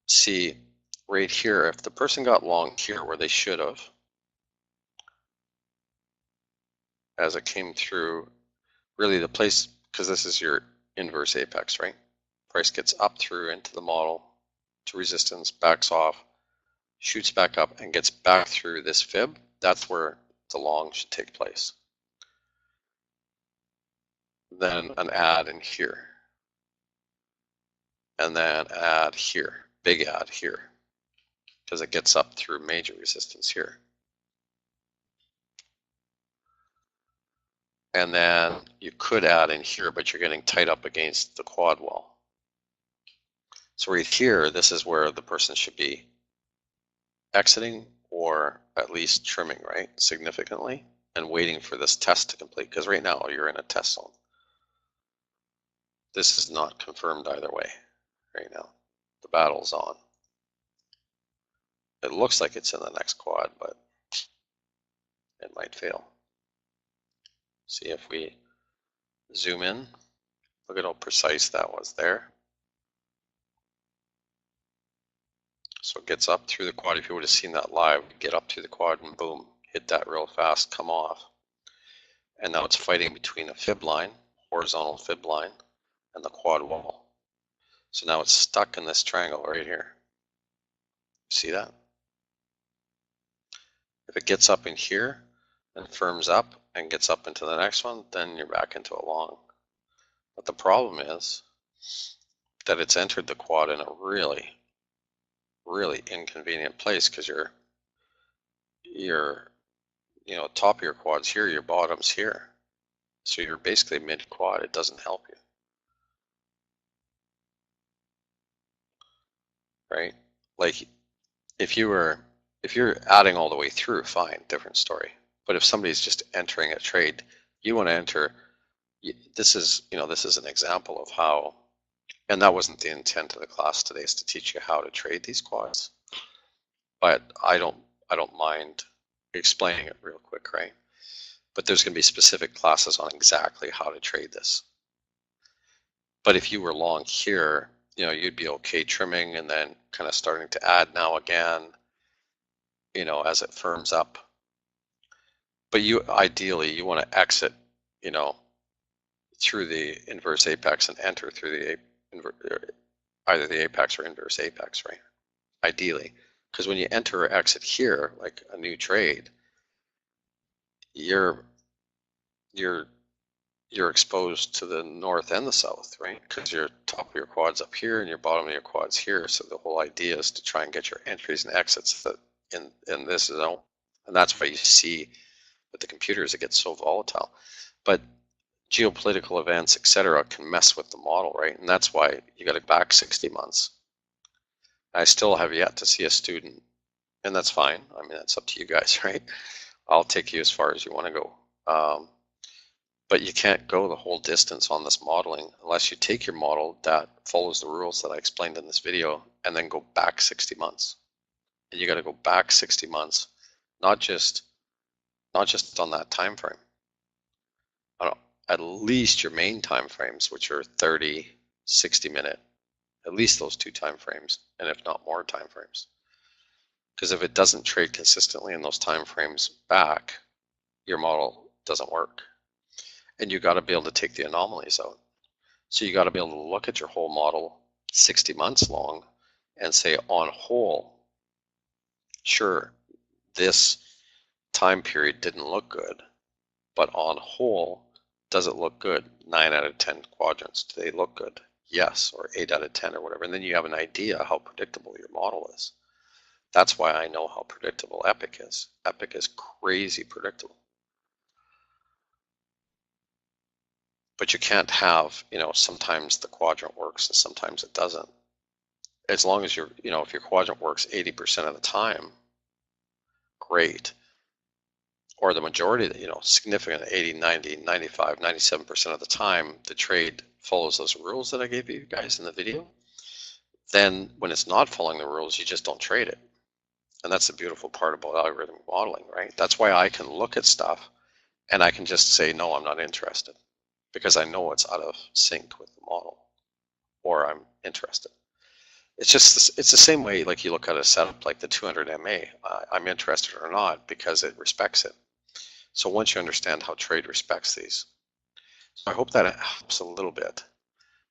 See, right here, if the person got long here where they should have, as it came through, really the place, because this is your inverse apex, right? Price gets up through into the model to resistance, backs off, shoots back up and gets back through this fib. That's where the long should take place. Then an add in here. And then add here, big add here, because it gets up through major resistance here. And then you could add in here, but you're getting tight up against the quad wall. So right here, this is where the person should be exiting or at least trimming, right, significantly, and waiting for this test to complete, because right now you're in a test zone. This is not confirmed either way right now. The battle's on. It looks like it's in the next quad, but it might fail. See if we zoom in. Look at how precise that was there. So it gets up through the quad. If you would have seen that live, get up through the quad and boom, hit that real fast, come off. And now it's fighting between a fib line, horizontal fib line, and the quad wall. So now it's stuck in this triangle right here. See that? If it gets up in here and firms up and gets up into the next one, then you're back into a long. But the problem is that it's entered the quad in a really, really inconvenient place, because your top of your quad's here, your bottom's here. So you're basically mid quad. It doesn't help you. Right? Like if you're adding all the way through, fine, different story. But if somebody's just entering a trade, you want to enter. This is an example of how, and that wasn't the intent of the class today, is to teach you how to trade these quads. But I don't mind explaining it real quick, right? But there's going to be specific classes on exactly how to trade this. But if you were long here, you'd be okay trimming and then kind of starting to add now again, as it firms up. But ideally you want to exit, through the inverse apex and enter through the either the apex or inverse apex, right? Ideally, because when you enter or exit here, like a new trade, you're you're exposed to the north and the south, right? Because your top of your quad's up here and your bottom of your quad's here. So the whole idea is to try and get your entries and exits that in this zone. And that's why you see with the computers it gets so volatile. But geopolitical events, etc., can mess with the model, right? And that's why you got to back 60 months. I still have yet to see a student, and that's fine. I mean, that's up to you guys, right? I'll take you as far as you want to go. But you can't go the whole distance on this modeling unless you take your model that follows the rules that I explained in this video and then go back 60 months. And you got to go back 60 months, not just on that time frame. At least your main time frames, which are 30, 60 minute, at least those two time frames, and if not more time frames. Because if it doesn't trade consistently in those time frames back, your model doesn't work. And you got to be able to take the anomalies out. So you got to be able to look at your whole model 60 months long and say on whole, sure, this time period didn't look good, but on whole, does it look good? 9 out of 10 quadrants, do they look good? Yes, or 8 out of 10 or whatever. And then you have an idea how predictable your model is. That's why I know how predictable Epic is. Epic is crazy predictable. But you can't have, sometimes the quadrant works and sometimes it doesn't. As long as if your quadrant works 80% of the time, great. Or the majority, significant 80, 90, 95, 97% of the time, the trade follows those rules that I gave you guys in the video. Then when it's not following the rules, you just don't trade it. And that's the beautiful part about algorithmic modeling, right? That's why I can look at stuff and I can just say, no, I'm not interested, because I know it's out of sync with the model, or I'm interested. It's the same way, like you look at a setup like the 200 MA, I'm interested or not because it respects it. So once you understand how trade respects these, so I hope that helps a little bit.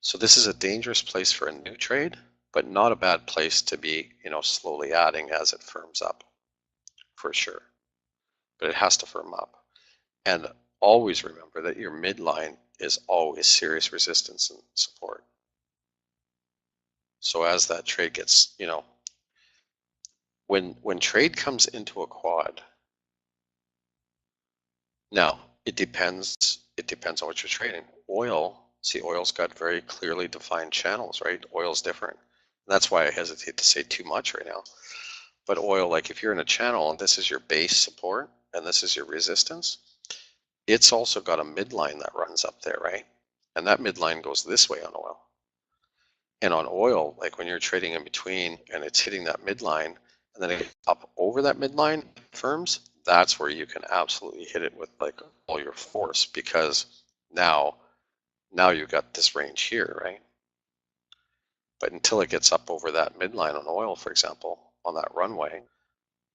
So this is a dangerous place for a new trade, but not a bad place to be, slowly adding as it firms up, for sure. But it has to firm up. And always remember that your midline is always serious resistance and support. So as that trade gets, when trade comes into a quad, now it depends on what you're trading. Oil's got very clearly defined channels, right? Oil's different. And that's why I hesitate to say too much right now. But oil, like if you're in a channel and this is your base support and this is your resistance, it's also got a midline that runs up there, right? And that midline goes this way on oil. And on oil, like when you're trading in between and it's hitting that midline and then it gets up over that midline firms, that's where you can absolutely hit it with like all your force, because now you've got this range here, right? But until it gets up over that midline on oil, for example, on that runway,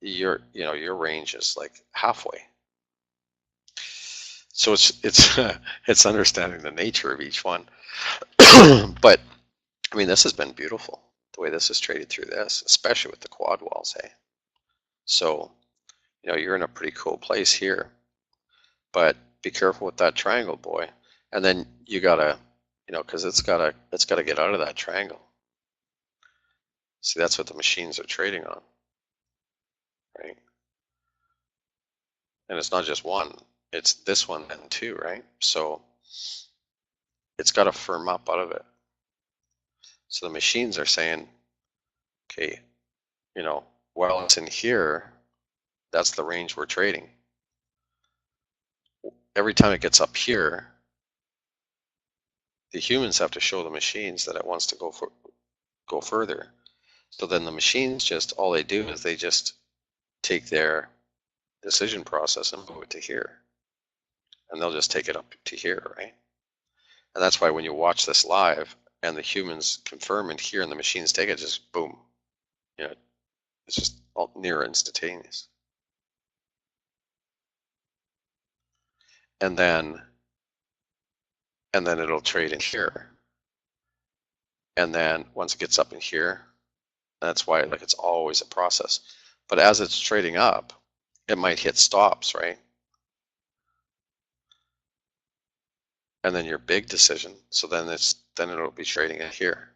your range is like halfway. So it's understanding the nature of each one. But I mean, this has been beautiful, the way this is traded through this, especially with the quad walls, hey? So, you're in a pretty cool place here, but be careful with that triangle, boy. And then you gotta, because it's gotta get out of that triangle. See, that's what the machines are trading on, right? And it's not just one, it's this one and two, right? So it's got to firm up out of it. So the machines are saying, okay, while it's in here, that's the range we're trading. Every time it gets up here, the humans have to show the machines that it wants to go further. So then the machines all they do is they just take their decision process and move it to here. And they'll just take it up to here, right? And that's why when you watch this live and the humans confirm and here and the machines take it, just boom. It's just all near instantaneous. And then it'll trade in here. And then once it gets up in here, that's why it's always a process. But as it's trading up, it might hit stops, right? and then your big decision. So then it'll be trading it here.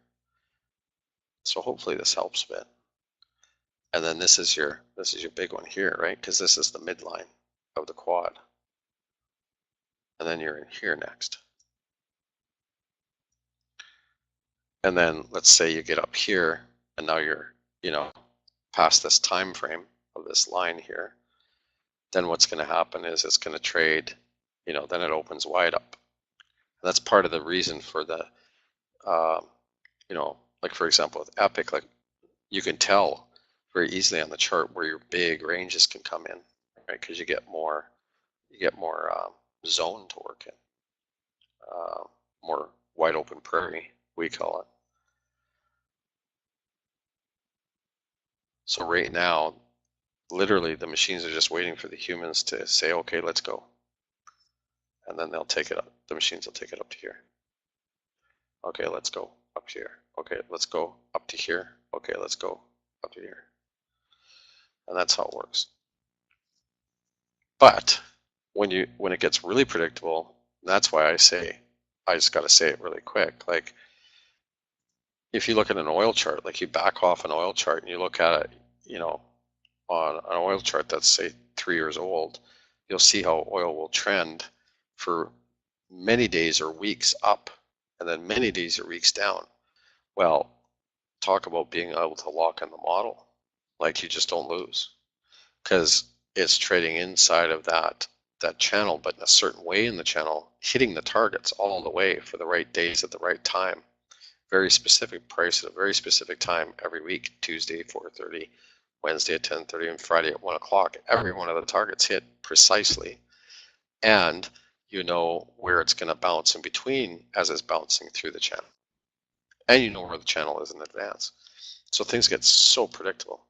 So hopefully this helps a bit. And then this is your big one here, right? Because this is the midline of the quad. And then you're in here next. And then let's say you get up here and now you're, past this time frame of this line here. Then what's going to happen is it's going to trade, then it opens wide up. And that's part of the reason for the, like for example with Epic, like you can tell very easily on the chart where your big ranges can come in, right? Because you get more zone to work in, more wide open prairie, we call it. So right now, literally the machines are just waiting for the humans to say, okay, let's go. And then they'll take it up. The machines will take it up to here. Okay, let's go up here. Okay, let's go up to here. Okay, let's go up to here. And that's how it works. But when it gets really predictable, that's why I just got to say it really quick. Like if you look at an oil chart, like you back off an oil chart and you look at it, on an oil chart that's say 3 years old, you'll see how oil will trend for many days or weeks up and then many days or weeks down. Well, talk about being able to lock in the model. Like you just don't lose because it's trading inside of that channel, but in a certain way in the channel, hitting the targets all the way for the right days at the right time. Very specific price at a very specific time every week, Tuesday 4:30, Wednesday at 10:30, and Friday at 1 o'clock. Every one of the targets hit precisely. And you know where it's going to bounce in between as it's bouncing through the channel. And you know where the channel is in advance. So things get so predictable.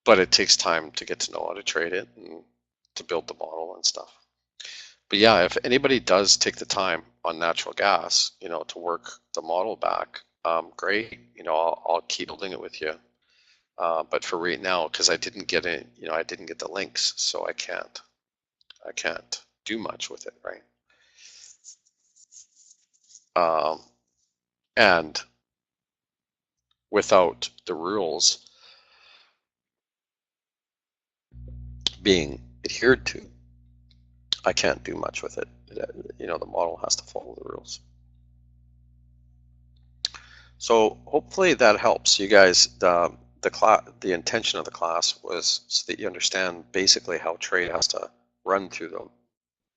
But it takes time to get to know how to trade it and to build the model and stuff. But yeah, if anybody does take the time on natural gas, to work the model back, great. I'll keep building it with you. But for right now, because I didn't get it, I didn't get the links, so I can't do much with it, right? And without the rules being adhered to, I can't do much with it. The model has to follow the rules. So hopefully that helps you guys. The intention of the class was so that you understand basically how trade has to run through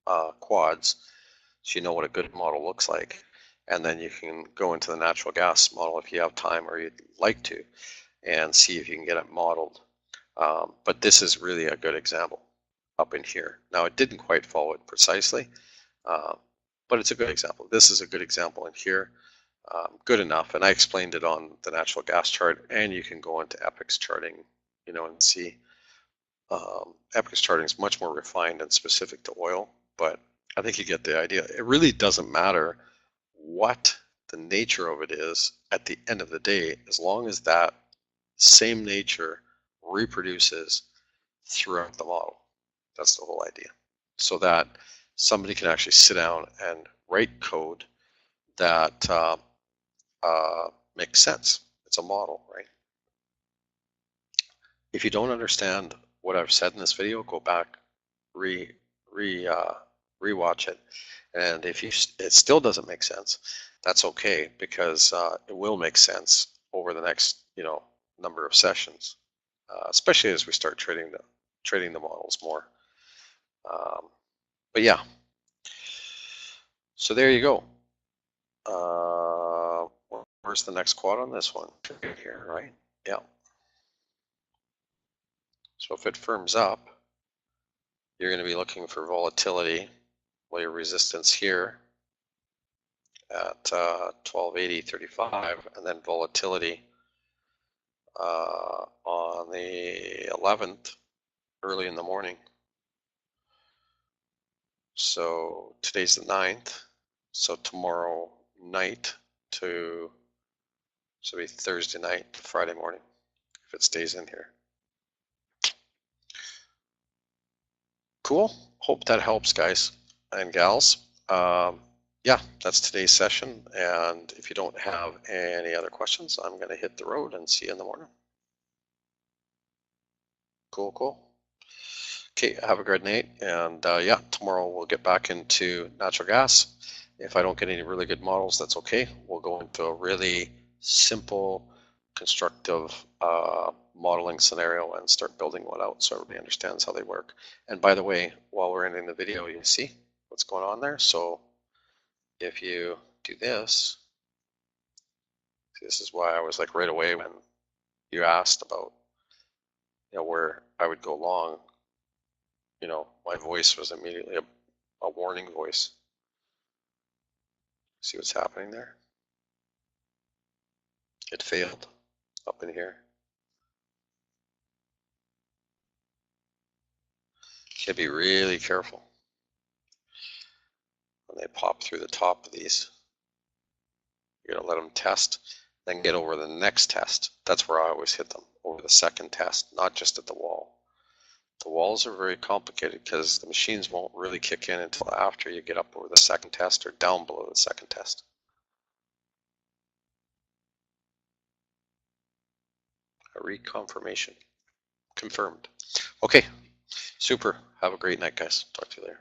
the quads, so you know what a good model looks like, and then you can go into the natural gas model if you have time or you'd like to, and see if you can get it modeled. But this is really a good example up in here. Now it didn't quite follow it precisely, but it's a good example. This is a good example in here. Good enough, and I explained it on the natural gas chart, and you can go into Epic's charting, and see. Epic's charting is much more refined and specific to oil, but I think you get the idea. It really doesn't matter what the nature of it is at the end of the day, as long as that same nature reproduces throughout the model. That's the whole idea. So that somebody can actually sit down and write code that makes sense. It's a model, right? If you don't understand what I've said in this video, go back, rewatch it, and if it still doesn't make sense, that's okay, because it will make sense over the next number of sessions, especially as we start trading the models more. But yeah, so there you go. Where's the next quad on this one? Right here, right? Yeah. So if it firms up, you're going to be looking for volatility. Well, your resistance here at 1280.35, and then volatility on the 11th, early in the morning. So today's the 9th, so tomorrow night to, so it'll be Thursday night to Friday morning, if it stays in here. Cool. Hope that helps, guys and gals. yeah, that's today's session. And if you don't have any other questions, I'm going to hit the road and see you in the morning. Cool, cool. Okay, have a great night. And yeah, tomorrow we'll get back into natural gas. If I don't get any really good models, that's okay. We'll go into a really simple, constructive modeling scenario and start building one out so everybody understands how they work. And by the way, while we're ending the video, you see what's going on there. So if you do this, this is why I was like right away when you asked about, where I would go long, my voice was immediately a warning voice. See what's happening there? It failed up in here. You gotta be really careful when they pop through the top of these. You gotta let them test, then get over the next test. That's where I always hit them, over the second test, not just at the wall. The walls are very complicated because the machines won't really kick in until after you get up over the second test or down below the second test. A reconfirmation. Confirmed. Okay, super. Have a great night, guys. Talk to you later.